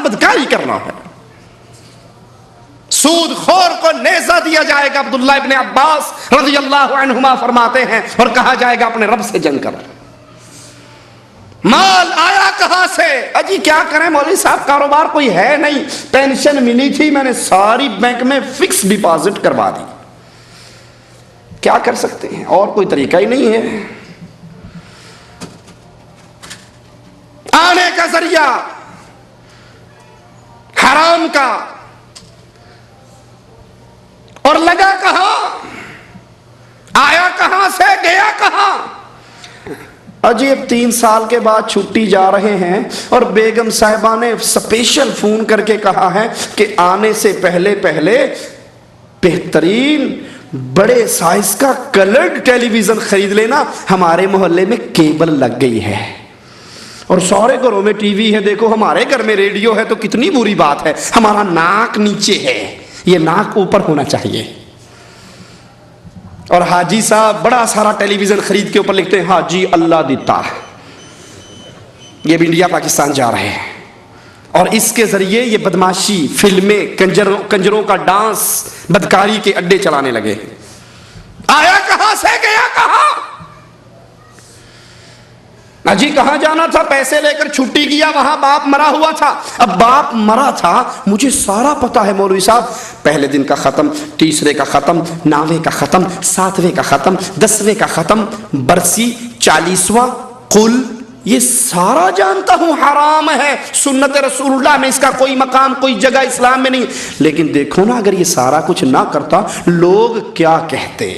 بدکاری کرنا ہے. سود خور کو نیزہ دیا جائے گا. عبداللہ ابن عباس رضی اللہ عنہما فرماتے ہیں اور کہا جائے گا اپنے رب سے جنگ کر. مال آیا کہاں سے؟ اجی کیا کریں مولوی صاحب, کاروبار کوئی ہے نہیں, پینشن ملی تھی میں نے ساری بینک میں فکس ڈپازٹ کروا دی. کیا کر سکتے ہیں, اور کوئی طریقہ ہی نہیں ہے. آنے کا ذریعہ حرام کا, اور لگا کہاں, آیا کہاں سے, گیا کہاں. عجیب 3 سال کے بعد چھٹی جا رہے ہیں اور بیگم صاحبہ نے سپیشل فون کر کے کہا ہے کہ آنے سے پہلے بہترین بڑے سائز کا کلرڈ ٹیلی ویژن خرید لینا, ہمارے محلے میں کیبل لگ گئی ہے اور سارے گھروں میں ٹی وی ہے. دیکھو ہمارے گھر میں ریڈیو ہے تو کتنی بری بات ہے, ہمارا ناک نیچے ہے, یہ ناک اوپر ہونا چاہیے. اور حاجی صاحب بڑا سارا ٹیلی ویژن خرید کے اوپر لکھتے ہیں حاجی اللہ دیتا. یہ بھی انڈیا پاکستان جا رہے ہیں اور اس کے ذریعے یہ بدماشی, فلمیں, کنجروں کا ڈانس, بدکاری کے اڈے چلانے لگے. آیا کہاں سے, گیا کہاں. جی کہاں جانا تھا, پیسے لے کر چھٹی کیا, وہاں باپ مرا ہوا تھا. اب باپ مرا تھا مجھے سارا پتا ہے مولوی صاحب, پہلے دن کا ختم, تیسرے کا ختم, 9ویں کا ختم, 7ویں کا ختم, 10ویں کا ختم, برسی, 40واں, قل, یہ سارا جانتا ہوں حرام ہے. سنت رسول اللہ میں اس کا کوئی مقام, کوئی جگہ اسلام میں نہیں. لیکن دیکھو نا, اگر یہ سارا کچھ نہ کرتا لوگ کیا کہتے.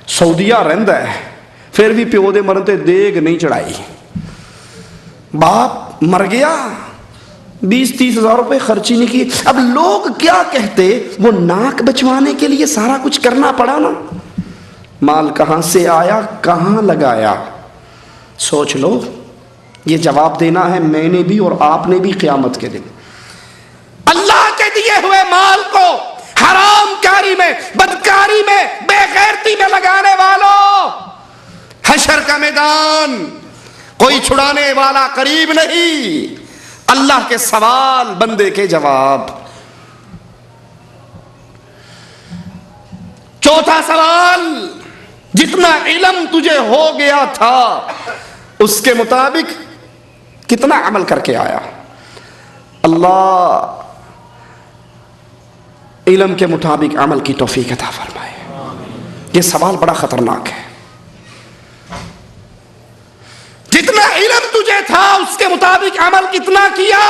سعودیہ رہندا ہے پھر بھی پیو دے مرن تے دیگ نہیں چڑھائی. باپ مر گیا, 20-30 ہزار روپے خرچی نہیں کی. اب لوگ کیا کہتے, وہ ناک بچوانے کے لیے سارا کچھ کرنا پڑا نا. مال کہاں سے آیا, کہاں لگایا, سوچ لو. یہ جواب دینا ہے میں نے بھی اور آپ نے بھی قیامت کے دن. اللہ کے دیے ہوئے مال کو حرام کاری میں, بدکاری میں, بے غیرتی میں لگانے والوں, حشر کا میدان کوئی چھڑانے والا قریب نہیں. اللہ کے سوال, بندے کے جواب. چوتھا سوال, جتنا علم تجھے ہو گیا تھا اس کے مطابق کتنا عمل کر کے آیا. اللہ علم کے مطابق عمل کی توفیق عطا فرمائے. یہ سوال بڑا خطرناک ہے. جتنا علم تجھے تھا اس کے مطابق عمل کتنا کیا.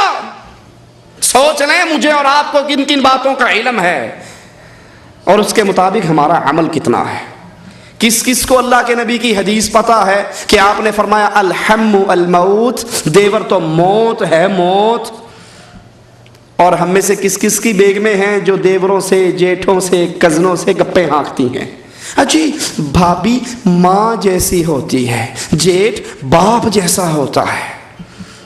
سوچ لیں مجھے اور آپ کو کن کن باتوں کا علم ہے اور اس کے مطابق ہمارا عمل کتنا ہے. کس کس کو اللہ کے نبی کی حدیث پتا ہے کہ آپ نے فرمایا الحم الموت, دیور تو موت ہے, موت. اور ہم میں سے کس کس کی بیگمیں ہیں جو دیوروں سے, جیٹھوں سے, کزنوں سے گپے ہانکتی ہیں. اچھی بھابی ماں جیسی ہوتی ہے, جیٹھ باپ جیسا ہوتا ہے.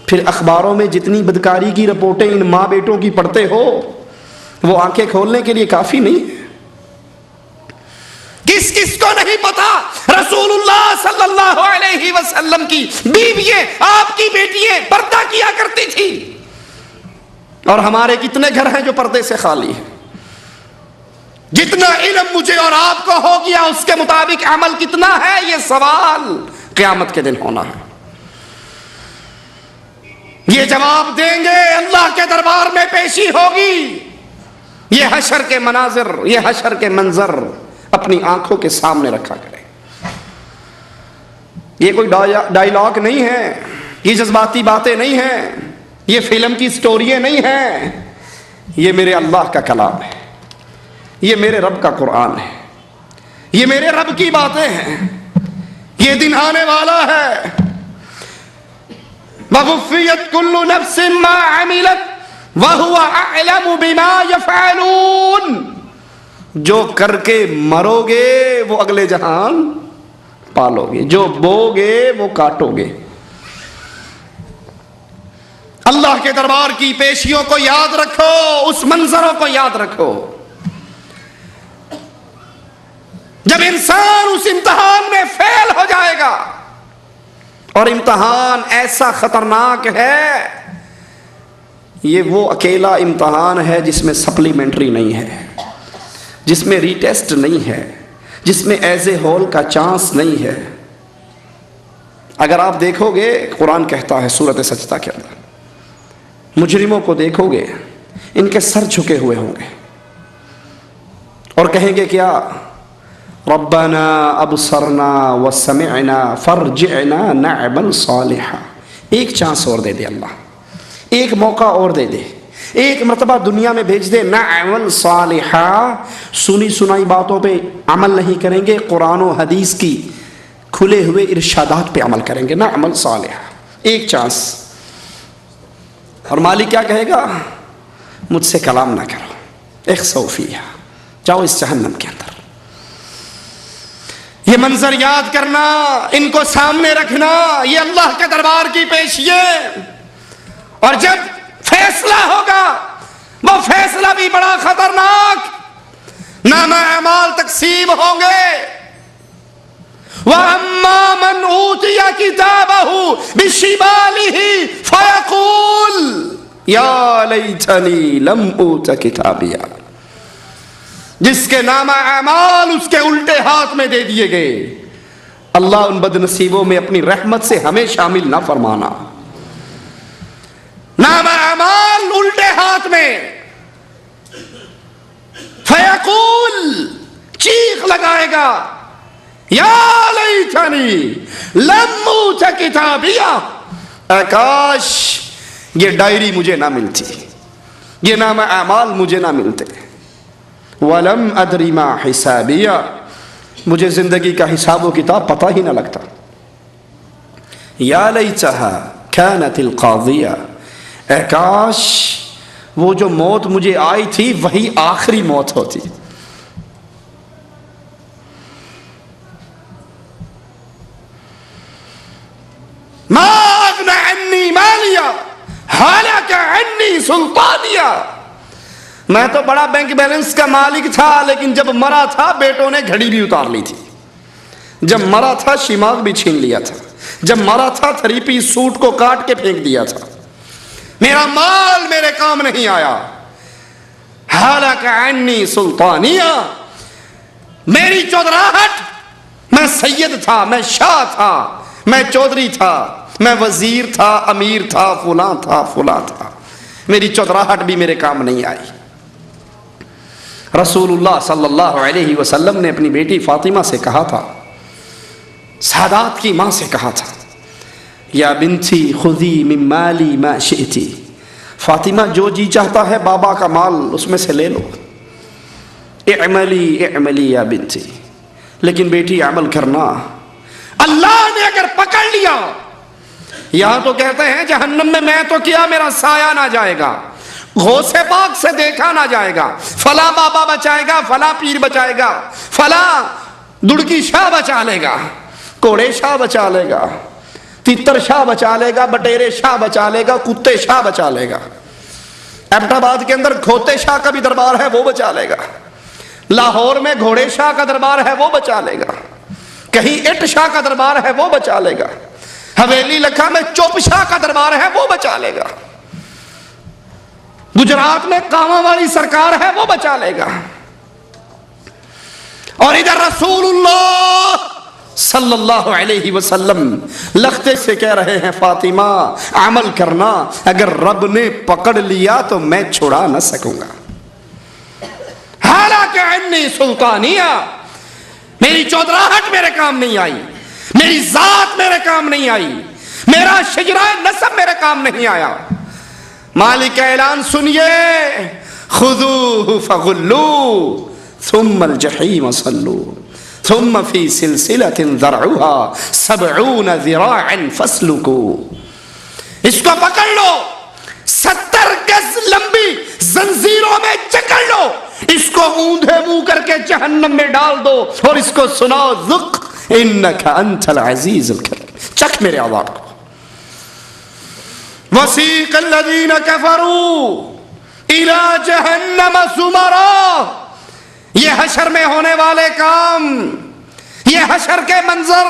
پھر اخباروں میں جتنی بدکاری کی رپورٹیں ان ماں بیٹوں کی پڑھتے ہو وہ آنکھیں کھولنے کے لیے کافی نہیں. کس کس کو نہیں پتا رسول اللہ صلی اللہ علیہ وسلم کی بیوییں, آپ کی بیٹیاں پردہ کیا کرتی تھی, اور ہمارے کتنے گھر ہیں جو پردے سے خالی ہیں. جتنا علم مجھے اور آپ کو ہو گیا اس کے مطابق عمل کتنا ہے, یہ سوال قیامت کے دن ہونا ہے. یہ جواب دیں گے, اللہ کے دربار میں پیشی ہوگی. یہ حشر کے مناظر, یہ حشر کے منظر اپنی آنکھوں کے سامنے رکھا کریں. یہ کوئی ڈائیلاگ نہیں ہے, یہ جذباتی باتیں نہیں ہیں, یہ فلم کی سٹوریاں نہیں ہیں. یہ میرے اللہ کا کلام ہے, یہ میرے رب کا قرآن ہے, یہ میرے رب کی باتیں ہیں. یہ دن آنے والا ہے. وَوَفِّيَتْ كُلُّ نَفْسٍ مَّا عَمِلَتْ وَهُوَ أَعْلَمُ بِمَا يَفْعَلُونَ. جو کر کے مرو گے وہ اگلے جہان پالو گے, جو بو گے وہ کاٹو گے. اللہ کے دربار کی پیشیوں کو یاد رکھو, اس منظروں کو یاد رکھو. جب انسان اس امتحان میں فیل ہو جائے گا, اور امتحان ایسا خطرناک ہے یہ وہ اکیلا امتحان ہے جس میں سپلیمنٹری نہیں ہے، جس میں ری ٹیسٹ نہیں ہے، جس میں ایز اے ہول کا چانس نہیں ہے۔ اگر آپ دیکھو گے، قرآن کہتا ہے سورۃ سجدہ کے اندر، مجرموں کو دیکھو گے ان کے سر جھکے ہوئے ہوں گے اور کہیں گے کیا؟ ربنا ابصرنا وسمعنا فرجعنا نعمل صالحا۔ ایک چانس اور دے دے اللہ، ایک موقع اور دے دے، ایک مرتبہ دنیا میں بھیج دے، نعمل صالحا۔ سنی سنائی باتوں پہ عمل نہیں کریں گے، قرآن و حدیث کی کھلے ہوئے ارشادات پہ عمل کریں گے، نعمل صالحا، ایک چانس۔ اور مالک کیا کہے گا؟ مجھ سے کلام نہ کرو، اخسؤ فیہا، جاؤ اس جہنم کے اندر۔ یہ منظر یاد کرنا، ان کو سامنے رکھنا، یہ اللہ کے دربار کی پیشیے، اور جب فیصلہ ہوگا وہ فیصلہ بھی بڑا خطرناک، نامہ اعمال تقسیم ہوں گے۔ وَأَمَّا مَنْ أُوتِيَ كِتَابَهُ بِشِمَالِهِ فَيَقُولُ يَا لَيْتَنِي لَمْ أُوتَ كِتَابِيَهْ، جس کے نامہ اعمال اس کے الٹے ہاتھ میں دے دیے گئے۔ اللہ ان بد نصیبوں میں اپنی رحمت سے ہمیں شامل نہ فرمانا۔ نامہ اعمال الٹے ہاتھ میں، فیقول، چیخ لگائے گا، یا لیتنی لم اوت کتابیہ، اے کاش یہ ڈائری مجھے نہ ملتی، یہ نامہ اعمال مجھے نہ ملتے، ولم ادری ما حسابیہ، مجھے زندگی کا حساب و کتاب پتہ ہی نہ لگتا، یا لیتہا کانت القاضیہ، اے کاش وہ جو موت مجھے آئی تھی وہی آخری موت ہوتی۔ ما اغنى عني مالیا هلك عني سلطانیہ، میں تو بڑا بینک بیلنس کا مالک تھا، لیکن جب مرا تھا بیٹوں نے گھڑی بھی اتار لی تھی، جب مرا تھا شماغ بھی چھین لیا تھا، جب مرا تھا 3 پیس سوٹ کو کاٹ کے پھینک دیا تھا، میرا مال میرے کام نہیں آیا۔ ہلک عنی سلطانیہ، میری چودراہٹ، میں سید تھا، میں شاہ تھا، میں چودھری تھا، میں وزیر تھا، امیر تھا، فلاں تھا، فلاں تھا، میری چودراہٹ بھی میرے کام نہیں آئی۔ رسول اللہ صلی اللہ علیہ وسلم نے اپنی بیٹی فاطمہ سے کہا تھا، سادات کی ماں سے کہا تھا، یا بنتی خذی من مالی ما شئتی، فاطمہ جو جی چاہتا ہے بابا کا مال اس میں سے لے لو، اعملی اعملی یا بنتی، لیکن بیٹی عمل کرنا۔ اللہ نے اگر پکڑ لیا، یہاں تو کہتے ہیں جہنم میں تو کیا میرا سایہ نہ جائے گا، غوث پاک سے دیکھا نہ جائے گا، فلاں بابا بچائے گا، فلاں پیر بچائے گا، فلاں دڑکی شاہ بچا لے گا، کوڑے شاہ بچا لے گا، تتر شاہ بچا لے گا، بٹیرے شاہ بچا لے گا، کتے شاہ بچا لے گا، ایبٹ آباد کے اندر کھوتے شاہ کا بھی دربار ہے وہ بچا لے گا، لاہور میں گھوڑے شاہ کا دربار ہے وہ بچا لے گا، کہیں اٹ شاہ کا دربار ہے وہ بچا لے گا، حویلی لکھا میں چوپ شاہ کا دربار ہے وہ بچا لے گا، گجرات میں کاما والی سرکار ہے وہ بچا لے گا، اور ادھر رسول اللہ صلی اللہ علیہ وسلم لختے سے کہہ رہے ہیں فاطمہ عمل کرنا، اگر رب نے پکڑ لیا تو میں چھڑا نہ سکوں گا۔ حالانکہ عنی سلطانیہ، میری چودراہٹ میرے کام نہیں آئی، میری ذات میرے کام نہیں آئی، میرا شجرہ نسب میرے کام نہیں آیا۔ مالک کا اعلان سنیے، خذوہ فغلوہ ثم الجحیم صلوہ ثم فی سلسلۃ ذرعها 70 ذراعا فاسلکوہ، اس کو پکڑ لو، 70 گز لمبی زنجیروں میں جکڑ لو، اس کو اوندھے منہ کر کے جہنم میں ڈال دو، اور اس کو سناؤ، ذق انک انت العزیز الکریم، چکھ میرے عذاب کو۔ وسیق الذین کفروا الی جہنم زمرا، یہ حشر میں ہونے والے کام، یہ حشر کے منظر،